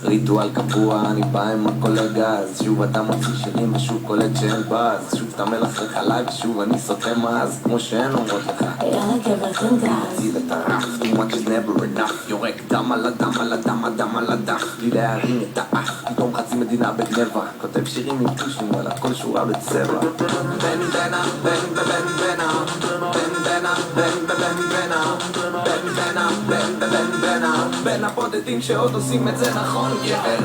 ריטואל קבוע, אני בא עם הקולגה, אז שוב אתה מוציא שירים ושוב קולט שאין באז, שוב אתה מלחך עליי ושוב אני סוטה מאז, כמו שהן אומרות לך יאללה גבר תן גז. תציל את הרף, too much is never enough, יורק דם על הדם על הדם הדם על הדם, בלי להרים את האף, פתאום חצי מדינה בגנבה, כותב שירים עם פושים על הכל שורה בצבע. בן בנה, בן בן בנה, בן בנה, בן בן בנה, בן בנה, בן בן בנה, בין הבודדים שעוד עושים את זה נכון גבר.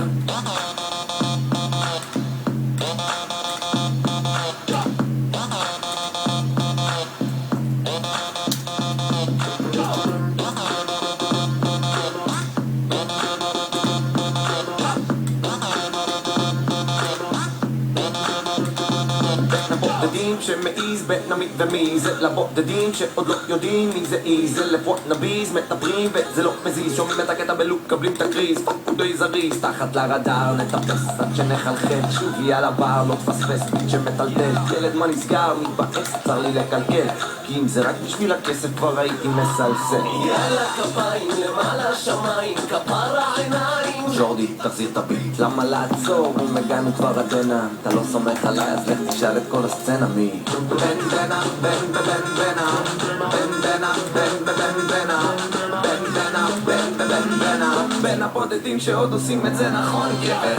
לבודדים שמעיז בין עמית ומי זה, לבודדים שעוד לא יודעים מי זה אי זה, לפוטנביז מדברים וזה לא מזיז, שומעים את הקטע בלוק קבלים את הקריז, פקוד די זריז תחת לרדאר נטפס עד שנחלחל, שוב יהיה לבר לא תפספס ביט שמטלטל, ילד מה נסגר מתבאס צר לי לקלקל, כי אם זה רק בשביל הכסף כבר הייתי מסלסל. יאללה כפיים למעלה שמיים, כפרה עיניים. ג'ורדי תחזיר את הביט, למה לעצור אם הגענו כבר עדנה, אתה לא סומך עליי אז לך תשאל את כל הסצנה מי בן בנה, בן בן בנה, בן בנה, בן בן בנה, בן בנה, בן בן בנה, בין הבודדים שעוד עושים את זה נכון גבר.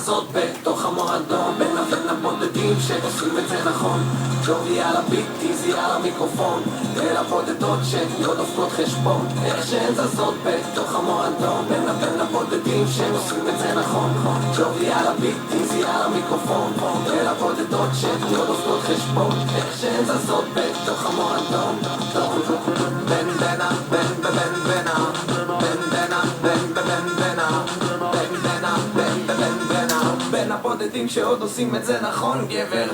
זאת בתוך המועדון בין הבודדים שעושים את זה נכון, ג'ורי על הביט, איזי על המיקרופון, אל הבודדות שעוד אופקות חשבון, איך שהן זזות בתוך המועדון בין הבודדים שעושים את זה נכון, ג'ורי על הביט, איזי על המיקרופון, אל הבודדות שעוד אופקות חשבון, איך שהן זזות בתוך המועדון בן בנה, בן בן בנה, בן בנה, בן בן בנה, בן בנה, בן בן בנה, בין הבודדים שעוד עושים את זה נכון גבר.